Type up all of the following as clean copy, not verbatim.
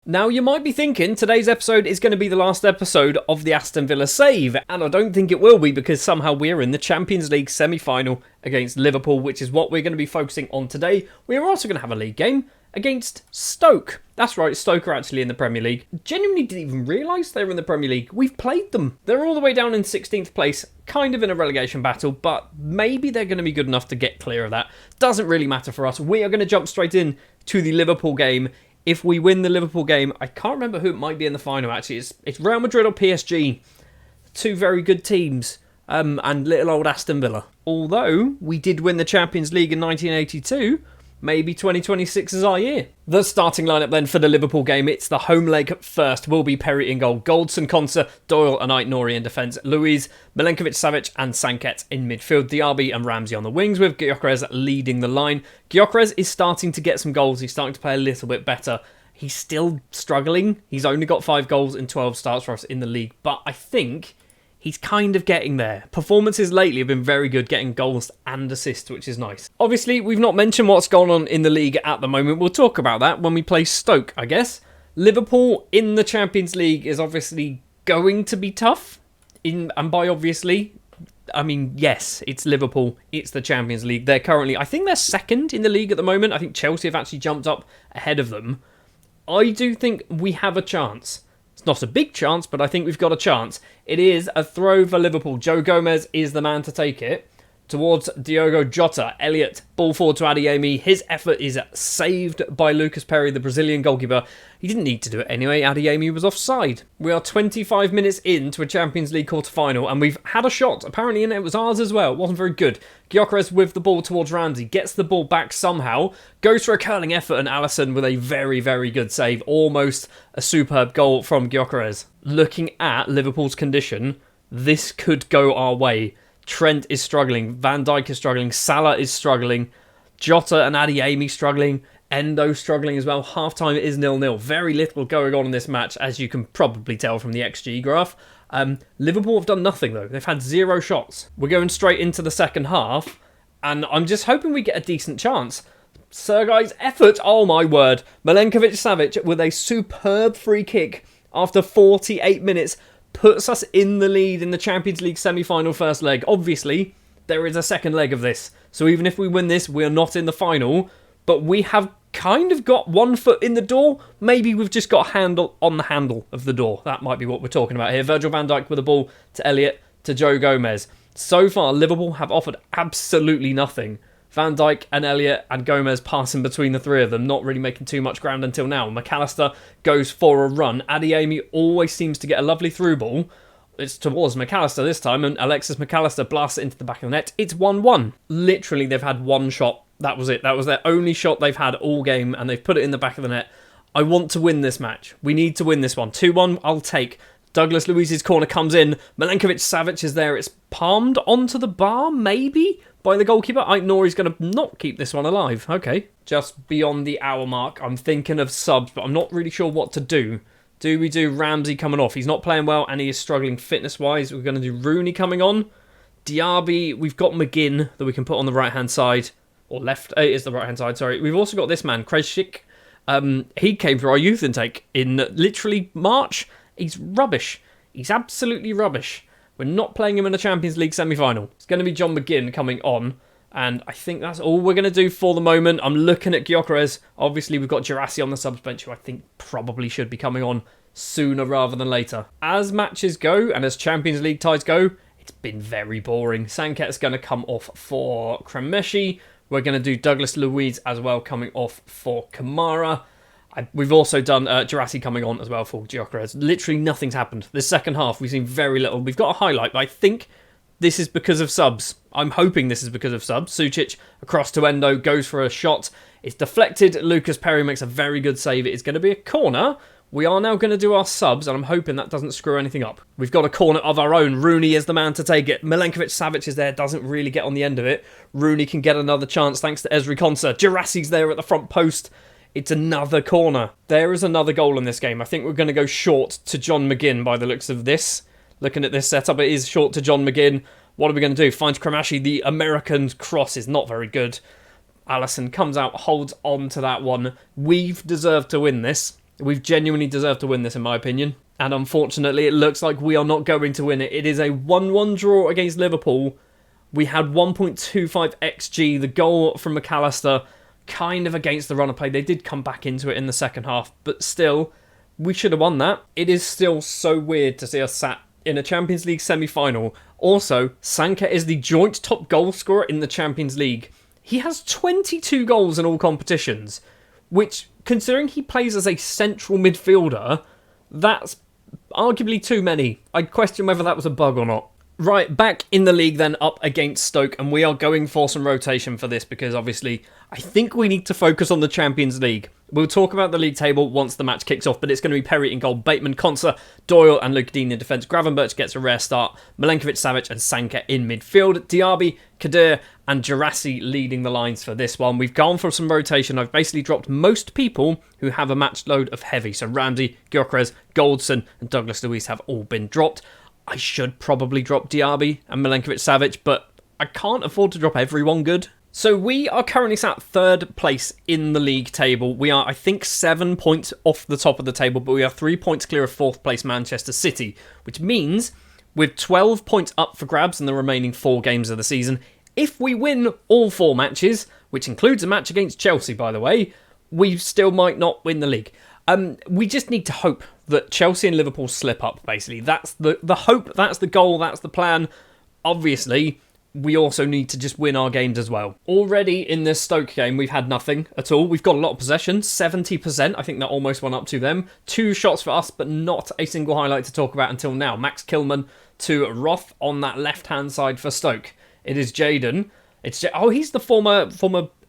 Now, you might be thinking today's episode is going to be the last episode of the Aston Villa save, and I don't think it will be because somehow we're in the Champions League semi-final against Liverpool, which is what we're going to be focusing on today. We are also going to have a league game against Stoke. That's right, Stoke are actually in the Premier League. Genuinely didn't even realise they were in the Premier League. We've played them. They're all the way down in 16th place, kind of in a relegation battle, but maybe they're going to be good enough to get clear of that. Doesn't really matter for us. We are going to jump straight in to the Liverpool game. If we win the Liverpool game, I can't remember who it might be in the final actually. It's Real Madrid or PSG. Two very good teams. And little old Aston Villa. Although we did win the Champions League in 1982, maybe 2026 is our year. The starting lineup then for the Liverpool game. It's the home leg first. Will be Perry in goal. Goldson, Konsa, Doyle and Ait-Nouri in defence. Luiz, Milenkovic-Savic and Sanket in midfield. Diaby and Ramsey on the wings with Gyökeres leading the line. Gyökeres is starting to get some goals. He's starting to play a little bit better. He's still struggling. He's only got 5 goals in 12 starts for us in the league. But I think he's kind of getting there. Performances lately have been very good, getting goals and assists, which is nice. Obviously, we've not mentioned what's going on in the league at the moment. We'll talk about that when we play Stoke, I guess. Liverpool in the Champions League is obviously going to be tough. And by obviously, I mean, yes, it's Liverpool. It's the Champions League. They're currently, I think they're second in the league at the moment. I think Chelsea have actually jumped up ahead of them. I do think we have a chance. It's not a big chance, but I think we've got a chance. It is a throw for Liverpool. Joe Gomez is the man to take it towards Diogo Jota. Elliott, ball forward to Adeyemi. His effort is saved by Lucas Perry, the Brazilian goalkeeper. He didn't need to do it anyway. Adeyemi was offside. We are 25 minutes into a Champions League quarter-final, and we've had a shot, apparently, and it was ours as well. It wasn't very good. Gyökeres with the ball towards Ramsey, gets the ball back somehow, goes for a curling effort, and Alisson with a very, very good save. Almost a superb goal from Gyökeres. Looking at Liverpool's condition, this could go our way. Trent is struggling, Van Dijk is struggling, Salah is struggling, Jota and Adeyemi struggling, Endo struggling as well. Half-time it is 0-0. Very little going on in this match, as you can probably tell from the XG graph. Liverpool have done nothing, though. They've had 0 shots. We're going straight into the second half, and I'm just hoping we get a decent chance. Sergei's effort, oh my word. Milenkovic-Savic with a superb free kick after 48 minutes puts us in the lead in the Champions League semi-final first leg. Obviously, there is a second leg of this. So even if we win this, we're not in the final. But we have kind of got one foot in the door. Maybe we've just got a handle on the handle of the door. That might be what we're talking about here. Virgil van Dijk with the ball to Elliott, to Joe Gomez. So far, Liverpool have offered absolutely nothing. Van Dijk and Elliott and Gomez passing between the three of them, not really making too much ground until now. McAllister goes for a run. Adeyemi always seems to get a lovely through ball. It's towards McAllister this time, and Alexis McAllister blasts it into the back of the net. It's 1-1. Literally, they've had one shot. That was it. That was their only shot they've had all game, and they've put it in the back of the net. I want to win this match. We need to win this one. 2-1, I'll take. Douglas Luiz's corner comes in. Milenkovic-Savic is there. It's palmed onto the bar, maybe, by the goalkeeper. Ait-Nouri's going to not keep this one alive. Okay. Just beyond the hour mark, I'm thinking of subs, but I'm not really sure what to do. Do we do Ramsey coming off? He's not playing well, and he is struggling fitness-wise. We're going to do Rooney coming on. Diaby, we've got McGinn that we can put on the right-hand side. Or left, it is the right-hand side, sorry. We've also got this man, Krejcik. He came through our youth intake in literally March. He's rubbish. He's absolutely rubbish. We're not playing him in the Champions League semi-final. It's going to be John McGinn coming on. And I think that's all we're going to do for the moment. I'm looking at Gyökeres. Obviously, we've got Gerassi on the subs bench, who I think probably should be coming on sooner rather than later. As matches go, and as Champions League ties go, it's been very boring. Sanket's going to come off for Kremeshi. We're going to do Douglas Luiz as well, coming off for Kamara. We've also done Gerassi coming on as well for Gyökeres. Literally nothing's happened. This second half, we've seen very little. We've got a highlight, but I think this is because of subs. I'm hoping this is because of subs. Sucic across to Endo, goes for a shot. It's deflected. Lucas Perry makes a very good save. It is going to be a corner. We are now going to do our subs, and I'm hoping that doesn't screw anything up. We've got a corner of our own. Rooney is the man to take it. Milenkovic-Savic is there, doesn't really get on the end of it. Rooney can get another chance thanks to Ezri Konsa. Gerassi's there at the front post. It's another corner. There is another goal in this game. I think we're going to go short to John McGinn by the looks of this. Looking at this setup, it is short to John McGinn. What are we going to do? Finds Kremashi. The American cross is not very good. Alisson comes out, holds on to that one. We've deserved to win this. We've genuinely deserved to win this, in my opinion. And unfortunately, it looks like we are not going to win it. It is a 1-1 draw against Liverpool. We had 1.25 XG. The goal from McAllister kind of against the run of play. They did come back into it in the second half, but still, we should have won that. It is still so weird to see us sat in a Champions League semi-final. Also, Sanka is the joint top goal scorer in the Champions League. He has 22 goals in all competitions, which, considering he plays as a central midfielder, that's arguably too many. I'd question whether that was a bug or not. Right, back in the league then, up against Stoke, and we are going for some rotation for this because obviously I think we need to focus on the Champions League. We'll talk about the league table once the match kicks off, but it's going to be Perry in goal, Bateman, Konsa, Doyle and Luke Dean in defence. Gravenberch gets a rare start, Milenkovic-Savic and Sanka in midfield. Diaby, Kadir and Gerassi leading the lines for this one. We've gone for some rotation. I've basically dropped most people who have a match load of heavy. So Ramsey, Gyökeres, Goldson and Douglas Luiz have all been dropped. I should probably drop Diaby and Milenkovic-Savic, but I can't afford to drop everyone good. So we are currently sat third place in the league table. We are, I think, 7 points off the top of the table, but we are 3 points clear of fourth place Manchester City, which means with 12 points up for grabs in the remaining 4 games of the season, if we win all 4 matches, which includes a match against Chelsea, by the way, we still might not win the league. We just need to hope that Chelsea and Liverpool slip up, basically. That's the hope, that's the goal, that's the plan. Obviously, we also need to just win our games as well. Already in this Stoke game, we've had nothing at all. We've got a lot of possession, 70%. I think that almost went up to them. 2 shots for us, but not a single highlight to talk about until now. Max Kilman to Roth on that left-hand side for Stoke. It is Jayden. He's the former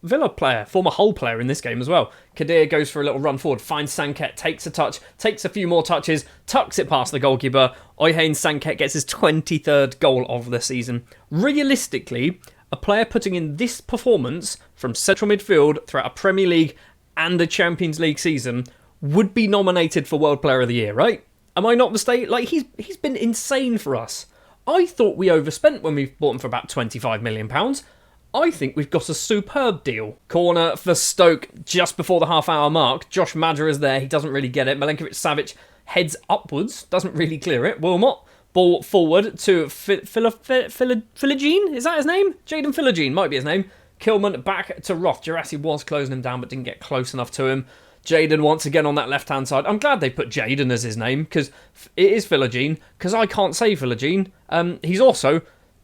Villa player, former Hull player in this game as well. Kadir goes for a little run forward, finds Sanket, takes a touch, takes a few more touches, tucks it past the goalkeeper. Oyhane Sanket gets his 23rd goal of the season. Realistically, a player putting in this performance from central midfield throughout a Premier League and a Champions League season would be nominated for World Player of the Year, right? Am I not mistaken? Like, he's been insane for us. I thought we overspent when we bought him for about £25 million. I think we've got a superb deal. Corner for Stoke just before the half-hour mark. Josh Madra is there. He doesn't really get it. Milenkovic-Savic heads upwards. Doesn't really clear it. Wilmot. Ball forward to Philogene. Is that his name? Jayden Philogene might be his name. Kilman back to Roth. Gerassi was closing him down but didn't get close enough to him. Jayden once again on that left-hand side. I'm glad they put Jayden as his name because it is Philogene because I can't say Philogene. He's also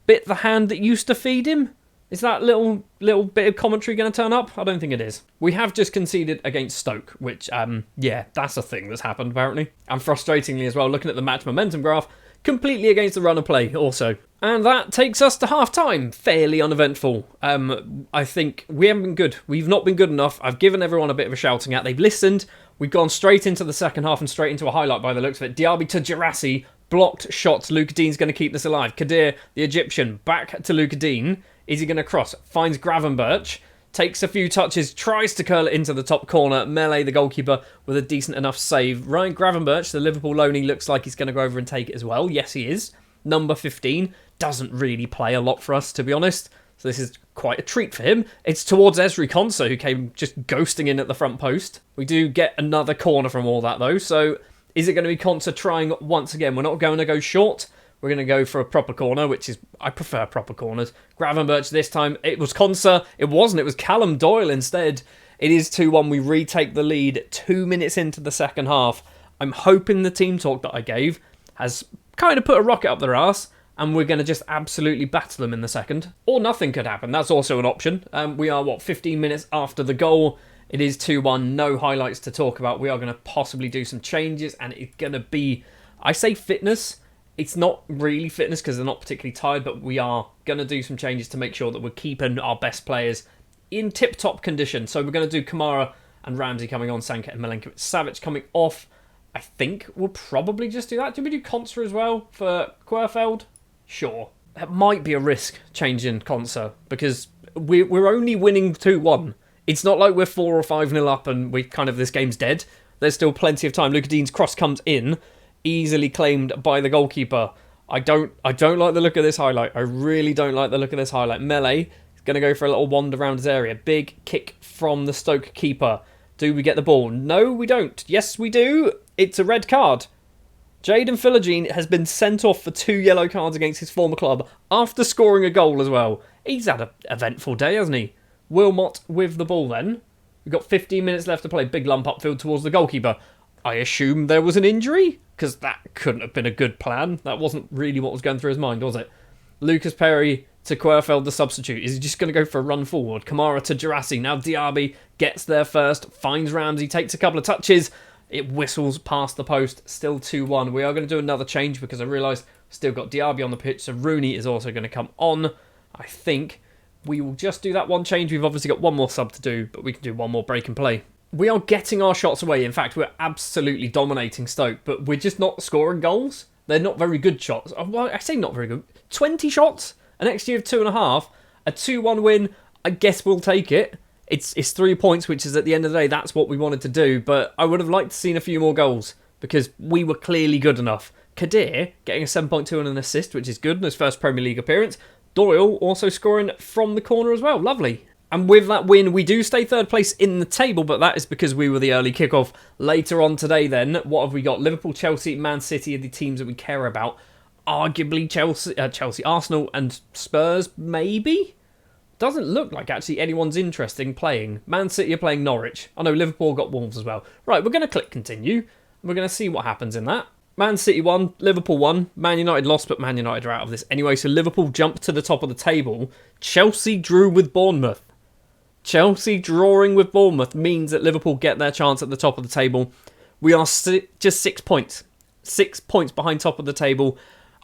bit the hand that used to feed him. Is that little bit of commentary going to turn up? I don't think it is. We have just conceded against Stoke, which, yeah, that's a thing that's happened, apparently. And frustratingly as well, looking at the match momentum graph, completely against the run of play also. And that takes us to half-time. Fairly uneventful. I think we haven't been good. We've not been good enough. I've given everyone a bit of a shouting at. They've listened. We've gone straight into the second half and straight into a highlight by the looks of it. Diaby to Gerassi. Blocked shots. Luke Dean's going to keep this alive. Kadir, the Egyptian, back to Luke Dean. Is he going to cross? Finds Gravenberch. Takes a few touches. Tries to curl it into the top corner. Melee, the goalkeeper, with a decent enough save. Ryan Gravenberch, the Liverpool loanee, looks like he's going to go over and take it as well. Yes, he is. Number 15. Doesn't really play a lot for us, to be honest. So this is quite a treat for him. It's towards Ezri Konsa, who came just ghosting in at the front post. We do get another corner from all that, though. So is it going to be Konsa trying once again? We're not going to go short. We're going to go for a proper corner, which is... I prefer proper corners. Gravenberch this time. It was Konsa. It wasn't. It was Callum Doyle instead. It is 2-1. We retake the lead 2 minutes into the second half. I'm hoping the team talk that I gave has kind of put a rocket up their arse, and we're going to just absolutely battle them in the second. Or nothing could happen. That's also an option. We are, 15 minutes after the goal. It is 2-1. No highlights to talk about. We are going to possibly do some changes, and it's going to be... I say fitness... It's not really fitness because they're not particularly tired, but we are going to do some changes to make sure that we're keeping our best players in tip-top condition. So we're going to do Kamara and Ramsey coming on, Sanka and Milenkovic-Savic coming off. I think we'll probably just do that. Did we do Konsa as well for Querfeld? Sure. That might be a risk, changing Konsa, because we're only winning 2-1. It's not like we're 4 or 5-0 up and this game's dead. There's still plenty of time. Luka Dean's cross comes in. Easily claimed by the goalkeeper. I don't like the look of this highlight. I really don't like the look of this highlight. Melee is going to go for a little wander around his area. Big kick from the Stoke keeper. Do we get the ball? No, we don't. Yes, we do. It's a red card. Jaden Philogene has been sent off for 2 yellow cards against his former club after scoring a goal as well. He's had an eventful day, hasn't he? Wilmot with the ball then. We've got 15 minutes left to play. Big lump upfield towards the goalkeeper. I assume there was an injury, because that couldn't have been a good plan. That wasn't really what was going through his mind, was it? Lucas Perry to Querfeld, the substitute. Is he just going to go for a run forward? Kamara to Gerassi. Now Diaby gets there first, finds Ramsey, takes a couple of touches. It whistles past the post, still 2-1. We are going to do another change because I realised we've still got Diaby on the pitch, so Rooney is also going to come on. I think we will just do that one change. We've obviously got one more sub to do, but we can do one more break and play. We are getting our shots away. In fact, we're absolutely dominating Stoke, but we're just not scoring goals. They're not very good shots. Well, I say not very good. 20 shots, an XG of 2.5, a 2-1 win. I guess we'll take it. It's 3 points, which is at the end of the day, that's what we wanted to do. But I would have liked to seen a few more goals because we were clearly good enough. Kadir getting a 7.2 and an assist, which is good in his first Premier League appearance. Doyle also scoring from the corner as well. Lovely. And with that win, we do stay third place in the table, but that is because we were the early kickoff. Later on today then, what have we got? Liverpool, Chelsea, Man City are the teams that we care about. Arguably Chelsea, Arsenal and Spurs, maybe? Doesn't look like actually anyone's interested in playing. Man City are playing Norwich. I know Liverpool got Wolves as well. Right, we're going to click continue. And we're going to see what happens in that. Man City won, Liverpool won, Man United lost, but Man United are out of this anyway. So Liverpool jumped to the top of the table. Chelsea drew with Bournemouth. Chelsea drawing with Bournemouth means that Liverpool get their chance at the top of the table. We are just 6 points. 6 points behind top of the table.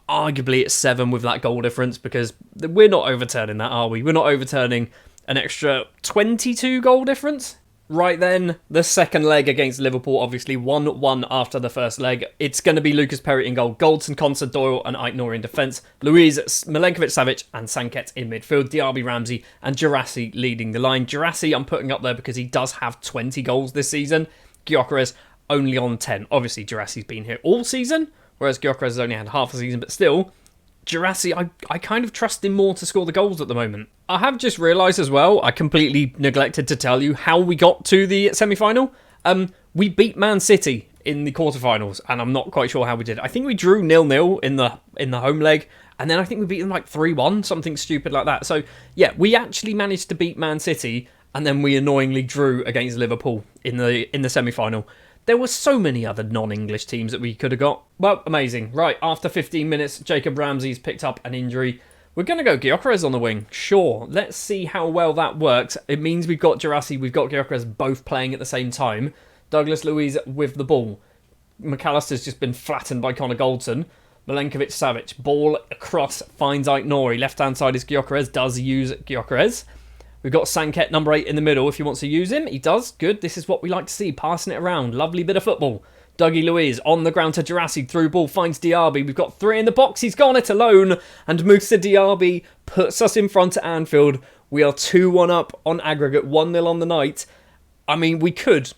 Arguably it's 7 with that goal difference because we're not overturning that, are we? We're not overturning an extra 22 goal difference. Right then, the second leg against Liverpool, obviously 1-1 after the first leg. It's going to be Lucas Perry in goal, Goldson, Konsa, Doyle and Aitnouri in defence, Louise, Milenkovic-Savic and Sanket in midfield, Diaby, Ramsey and Gerassi leading the line. Gerassi I'm putting up there because he does have 20 goals this season. Gyökeres only on 10. Obviously, Gerassi's been here all season, whereas Gyökeres has only had half a season, but still, Gerassi, I kind of trust him more to score the goals at the moment. I have just realised as well, I completely neglected to tell you how we got to the semi-final. We beat Man City in the quarterfinals, and I'm not quite sure how we did. I think we drew 0-0 in the home leg, and then I think we beat them like 3-1, something stupid like that. So, yeah, we actually managed to beat Man City, and then we annoyingly drew against Liverpool in the semi-final. There were so many other non-English teams that we could have got. Well, amazing. Right, after 15 minutes, Jacob Ramsey's picked up an injury. We're going to go Gyökeres on the wing. Sure, let's see how well that works. It means we've got Gerassi, we've got Gyökeres both playing at the same time. Douglas Luiz with the ball. McAllister's just been flattened by Connor Goldson. Milenkovic-Savic, ball across, finds Aitnouri. Left-hand side is Gyökeres, does use Gyökeres. We've got Sanket, number 8, in the middle if he wants to use him. He does. Good. This is what we like to see. Passing it around. Lovely bit of football. Dougie Luiz on the ground to Gerassi. Through ball finds Diaby. We've got 3 in the box. He's gone it alone. And Moussa Diaby puts us in front at Anfield. We are 2-1 up on aggregate. 1-0 on the night. I mean, we could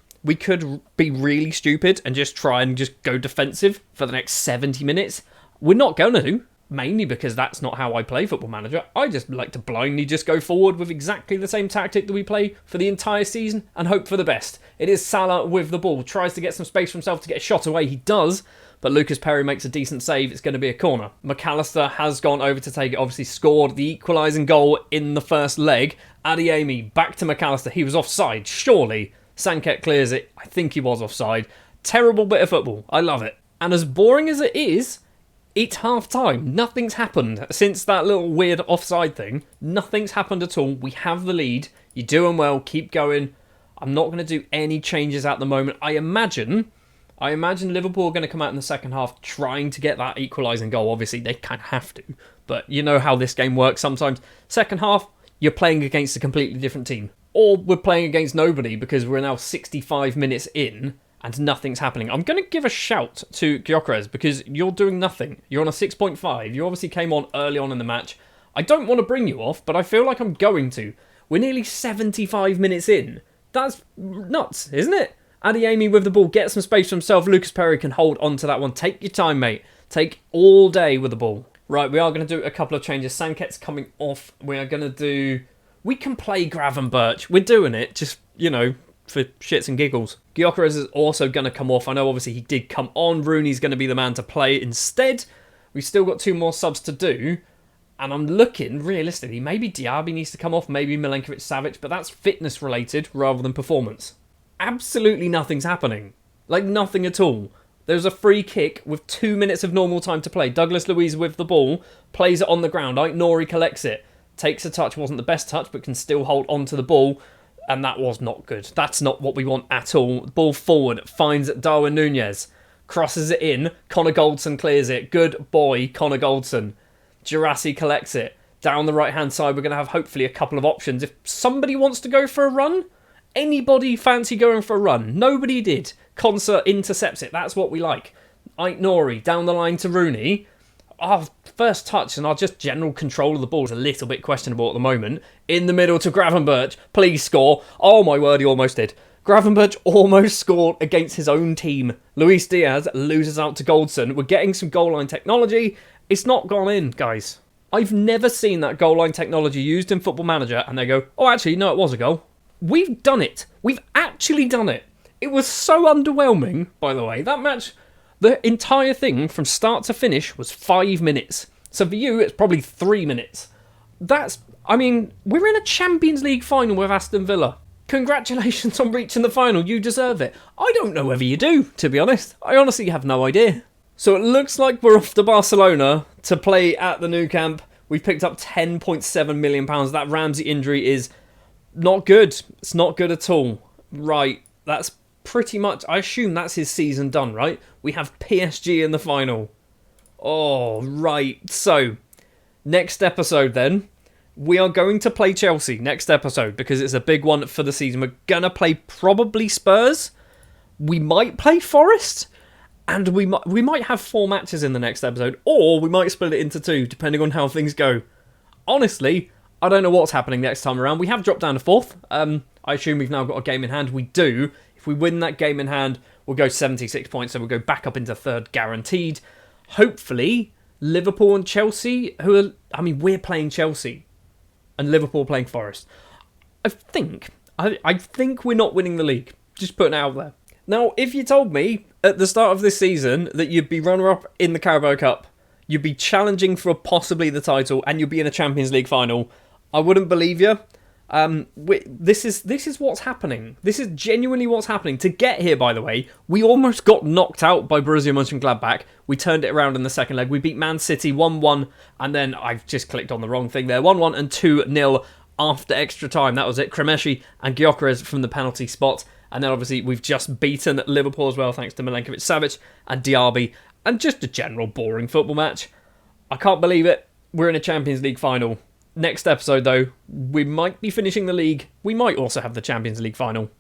be really stupid and just try and just go defensive for the next 70 minutes. We're not going to. Mainly because that's not how I play Football Manager. I just like to blindly just go forward with exactly the same tactic that we play for the entire season and hope for the best. It is Salah with the ball. Tries to get some space for himself to get a shot away. He does, but Lucas Perry makes a decent save. It's going to be a corner. McAllister has gone over to take it. Obviously scored the equalising goal in the first leg. Adeyemi back to McAllister. He was offside, surely. Sanket clears it. I think he was offside. Terrible bit of football. I love it. And as boring as it is, it's half-time. Nothing's happened since that little weird offside thing. Nothing's happened at all. We have the lead. You're doing well. Keep going. I'm not going to do any changes at the moment. I imagine Liverpool are going to come out in the second half trying to get that equalising goal. Obviously, they kind of have to. But you know how this game works sometimes. Second half, you're playing against a completely different team. Or we're playing against nobody because we're now 65 minutes in and nothing's happening. I'm going to give a shout to Gyökeres because you're doing nothing. You're on a 6.5. You obviously came on early on in the match. I don't want to bring you off, but I feel like I'm going to. We're nearly 75 minutes in. That's nuts, isn't it? Adeyemi with the ball, gets some space for himself. Lucas Perry can hold on to that one. Take your time, mate. Take all day with the ball. Right, we are going to do a couple of changes. Sanket's coming off. We are going to do... We can play Gravenberch. We're doing it. Just, for shits and giggles. Gyökeres is also going to come off. I know obviously he did come on. Rooney's going to be the man to play instead. We've still got 2 more subs to do. And I'm looking, realistically, maybe Diaby needs to come off, maybe Milenkovic-Savic, but that's fitness related rather than performance. Absolutely nothing's happening. Like, nothing at all. There's a free kick with 2 minutes of normal time to play. Douglas Luiz with the ball, plays it on the ground. Nori collects it, takes a touch, wasn't the best touch, but can still hold on to the ball. And that was not good. That's not what we want at all. Ball forward, finds Darwin Núñez. Crosses it in. Connor Goldson clears it. Good boy, Connor Goldson. Girassi collects it. Down the right-hand side, we're going to have hopefully a couple of options. If somebody wants to go for a run, anybody fancy going for a run? Nobody did. Concert intercepts it. That's what we like. Nori down the line to Rooney. Our first touch and our just general control of the ball is a little bit questionable at the moment. In the middle to Gravenberch. Please score. Oh my word, he almost did. Gravenberch almost scored against his own team. Luis Diaz loses out to Goldson. We're getting some goal line technology. It's not gone in, guys. I've never seen that goal line technology used in Football Manager and they go, oh, actually, no, it was a goal. We've done it. We've actually done it. It was so underwhelming, by the way. That match, the entire thing from start to finish was 5 minutes. So for you, it's probably 3 minutes. We're in a Champions League final with Aston Villa. Congratulations on reaching the final. You deserve it. I don't know whether you do, to be honest. I honestly have no idea. So it looks like we're off to Barcelona to play at the Nou Camp. We've picked up £10.7 million. That Ramsey injury is not good. It's not good at all. Right, that's pretty much... I assume that's his season done, right? We have PSG in the final. Oh, right. So, next episode then. We are going to play Chelsea next episode because it's a big one for the season. We're going to play probably Spurs. We might play Forest. And we might have 4 matches in the next episode. Or we might split it into 2, depending on how things go. Honestly, I don't know what's happening next time around. We have dropped down to 4th. I assume we've now got a game in hand. We do. If we win that game in hand, we'll go 76 points. So we'll go back up into 3rd guaranteed. Hopefully, Liverpool and Chelsea, we're playing Chelsea. And Liverpool playing Forest. I think we're not winning the league. Just putting it out there. Now, if you told me at the start of this season that you'd be runner-up in the Carabao Cup, you'd be challenging for possibly the title, and you'd be in a Champions League final, I wouldn't believe you. This is what's happening. This is genuinely what's happening. To get here, by the way, we almost got knocked out by Borussia Mönchengladbach. We turned it around in the second leg. We beat Man City 1-1, and then I've just clicked on the wrong thing there. 1-1 and 2-0 after extra time. That was it. Kremeshi and Gyökeres from the penalty spot. And then obviously we've just beaten Liverpool as well, thanks to Milenkovic-Savic and Diaby. And just a general boring football match. I can't believe it. We're in a Champions League final. Next episode though, we might be finishing the league. We might also have the Champions League final.